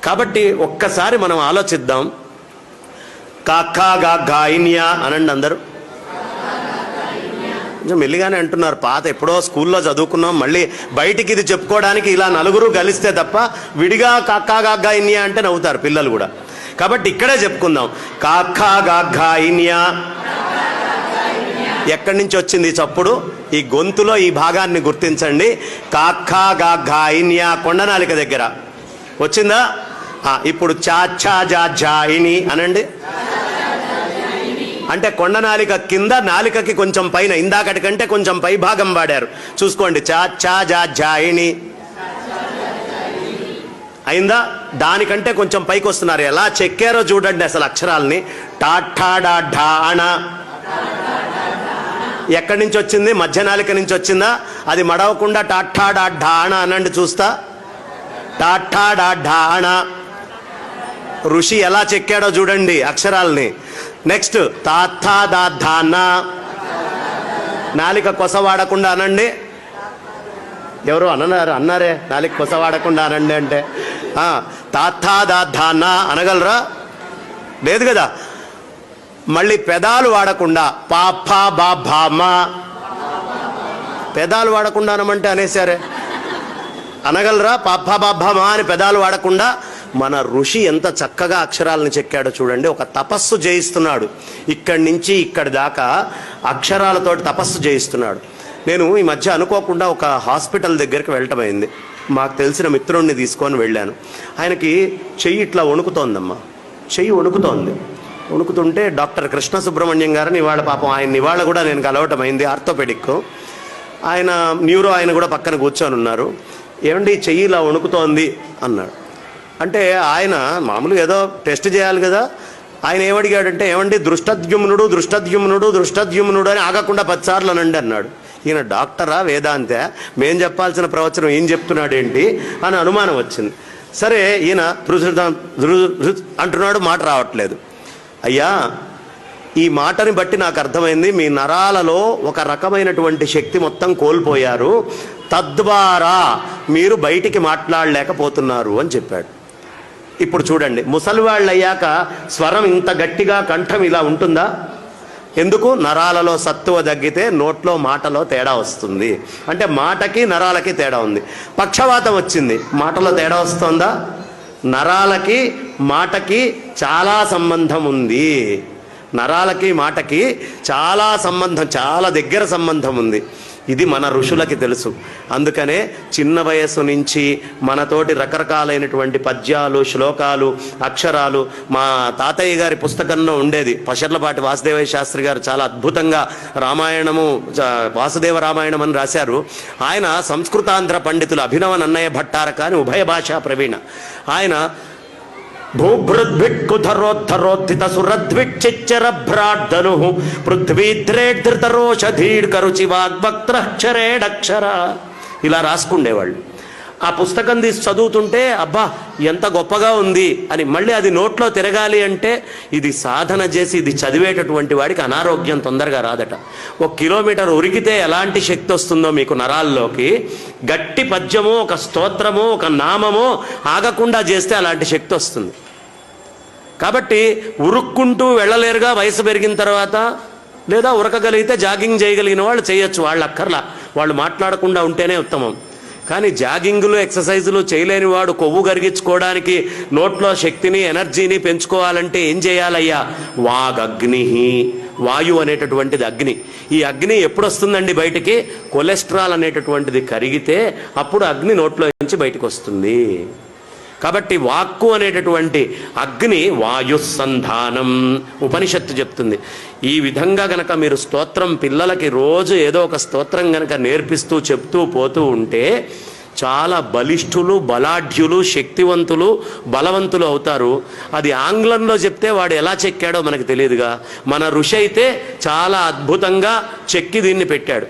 కాబట్టి ఒక్కసారి మనం ఆలోచిద్దాం. కాక్కా గాయిన్యా అనండి అందరూ. కొంచెం మెల్లిగానే అంటున్నారు. పాత ఎప్పుడో స్కూల్లో చదువుకున్నాం, మళ్ళీ బయటికి ఇది చెప్పుకోవడానికి ఇలా నలుగురు కలిస్తే తప్ప విడిగా కాక్కా గాయిన్యా అంటే నవ్వుతారు పిల్లలు కూడా. కాబట్టి ఇక్కడే చెప్పుకుందాం. కాక్కా గాయిన్యా. ఎక్కడి నుంచి వచ్చింది చప్పుడు? ఈ గొంతులో ఈ భాగాన్ని గుర్తించండి. కాక్కా గాయిన్యా కొండనాలిక దగ్గర వచ్చిందా? ఇప్పుడు చాచా జాయిని అనండి. అంటే కొండనాలిక కింద, నాలికకి కొంచెం పైన, ఇందాకటి కంటే కొంచెం పై భాగం వాడారు. చూసుకోండి. చాచా జాయిని అయిందా? దానికంటే కొంచెం పైకి వస్తున్నారు. ఎలా చెక్కారో చూడండి అసలు అక్షరాలని. టాఠా ఢాణ ఎక్కడి నుంచి వచ్చింది? మధ్య నాలిక నుంచి వచ్చిందా? అది మడవకుండా టాఠా ఢాణ అనండి చూస్తా. టాఠా ఢాణ. ఋషి ఎలా చెక్కాడో చూడండి అక్షరాలని. నెక్స్ట్ తాథా ధాన. నాలిక కొస వాడకుండా అనండి. ఎవరు అన్నారే నాలిక కొస వాడకుండా అనండి అంటే. తాథా ధాన అనగలరా? లేదు కదా. మళ్ళీ పెదాలు వాడకుండా పాపా బామా. పెదాలు వాడకుండా అనమంటే అనేసారే. అనగలరా? పాపా బామా అని పెదాలు వాడకుండా. మన ఋషి ఎంత చక్కగా అక్షరాలను చెక్కాడో చూడండి. ఒక తపస్సు చేయిస్తున్నాడు. ఇక్కడి నుంచి ఇక్కడి దాకా అక్షరాలతోటి తపస్సు చేయిస్తున్నాడు. నేను ఈ మధ్య అనుకోకుండా ఒక హాస్పిటల్ దగ్గరికి వెళ్ళటమైంది. మాకు తెలిసిన మిత్రుడిని తీసుకొని వెళ్ళాను. ఆయనకి చెయ్యి ఇట్లా వణుకుతోందమ్మా. చెయ్యి వణుకుతోంది. వణుకుతుంటే డాక్టర్ కృష్ణ సుబ్రహ్మణ్యం గారిని ఇవాళ పాపం ఆయన ఇవాళ కూడా నేను కలవటమైంది. ఆర్థోపెడిక్ ఆయన, న్యూరో ఆయన కూడా పక్కన కూర్చొని ఉన్నారు. ఏమండి చెయ్యి ఇలా వణుకుతోంది అన్నాడు. అంటే ఆయన మామూలుగా ఏదో టెస్ట్ చేయాలి కదా. ఆయన ఏమడిగాడంటే, ఏమండి దృష్టద్యుమ్నుడు అని ఆగకుండా 10 సార్లు అనండి అన్నాడు. ఈయన డాక్టరా వేదాంత, మేం చెప్పాల్సిన ప్రవచనం ఏం చెప్తున్నాడేంటి అని అనుమానం వచ్చింది. సరే ఈయన అంటున్నాడు, మాట రావట్లేదు. అయ్యా, ఈ మాటని బట్టి నాకు అర్థమైంది, మీ నరాలలో ఒక రకమైనటువంటి శక్తి మొత్తం కోల్పోయారు, తద్వారా మీరు బయటికి మాట్లాడలేకపోతున్నారు అని చెప్పాడు. ఇప్పుడు చూడండి, ముసలివాళ్ళు అయ్యాక స్వరం ఇంత గట్టిగా కంఠం ఇలా ఉంటుందా? ఎందుకు? నరాలలో సత్తువ తగ్గితే నోట్లో మాటలో తేడా వస్తుంది. అంటే మాటకి నరాలకి తేడా ఉంది. పక్షవాతం వచ్చింది, మాటలో తేడా వస్తుందా? నరాలకి మాటకి చాలా సంబంధం ఉంది. నరాలకి మాటకి చాలా సంబంధం, చాలా దగ్గర సంబంధం ఉంది. ఇది మన ఋషులకి తెలుసు. అందుకనే చిన్న వయస్సు నుంచి మనతోటి రకరకాలైనటువంటి పద్యాలు, శ్లోకాలు, అక్షరాలు. మా తాతయ్య గారి పుస్తకంలో ఉండేది. పషర్లపాటి వాసుదేవయ్య శాస్త్రి గారు చాలా అద్భుతంగా రామాయణము, వాసుదేవ రామాయణం అని రాశారు. ఆయన సంస్కృతాంధ్ర పండితులు అభినవ నన్నయ్య భట్టారక అని ఉభయ భాషా ప్రవీణ. ఆయన భూభృద్భిక్కుధరోద్ధరోద్ధిత సురద్విచ్చిచ్చరభ్రాడ్ధను పృథ్వీద్రేడ్ధృతరోషధీడ్కరుచి వాగ్భక్త్రక్షరేడక్షర ఇలా రాసుకుండేవాళ్ళు. ఆ పుస్తకం తీసి చదువుతుంటే అబ్బా ఎంత గొప్పగా ఉంది అని. మళ్ళీ అది నోట్లో తిరగాలి అంటే ఇది సాధన చేసి ఇది చదివేటటువంటి వాడికి అనారోగ్యం తొందరగా రాదట. 1 కిలోమీటర్ ఉరికితే ఎలాంటి శక్తి వస్తుందో మీకు నరాల్లోకి, గట్టి పద్యమో, ఒక స్తోత్రమో, ఒక నామమో ఆగకుండా చేస్తే అలాంటి శక్తి వస్తుంది. కాబట్టి ఉరుక్కుంటూ వెళ్ళలేరుగా వయసు పెరిగిన తర్వాత. లేదా ఉరకగలిగితే జాగింగ్ చేయగలిగిన వాళ్ళు చేయొచ్చు, వాళ్ళు అక్కర్లా, వాళ్ళు మాట్లాడకుండా ఉంటేనే ఉత్తమం. కానీ జాగింగ్లు, ఎక్సర్సైజులు చేయలేని వాడు కొవ్వు కరిగించుకోవడానికి, నోట్లో శక్తిని, ఎనర్జీని పెంచుకోవాలంటే ఏం చేయాలయ్యా? వాగగ్ని, వాయు అనేటటువంటిది అగ్ని. ఈ అగ్ని ఎప్పుడు వస్తుందండి బయటికి? కొలెస్ట్రాల్ అనేటటువంటిది కరిగితే అప్పుడు అగ్ని నోట్లో నుంచి బయటకు వస్తుంది. కాబట్టి వాక్కు అనేటటువంటి అగ్ని వాయుస్సంధానం ఉపనిషత్తు చెప్తుంది. ఈ విధంగా గనక మీరు స్తోత్రం పిల్లలకి రోజు ఏదో ఒక స్తోత్రం గనక నేర్పిస్తూ చెప్తూ పోతూ ఉంటే చాలా బలిష్ఠులు, బలాఢ్యులు, శక్తివంతులు, బలవంతులు అవుతారు. అది ఆంగ్లంలో చెప్తే వాడు ఎలా చెక్కాడో మనకు తెలియదుగా. మన ఋషి అయితే చాలా అద్భుతంగా చెక్కి దీన్ని పెట్టాడు.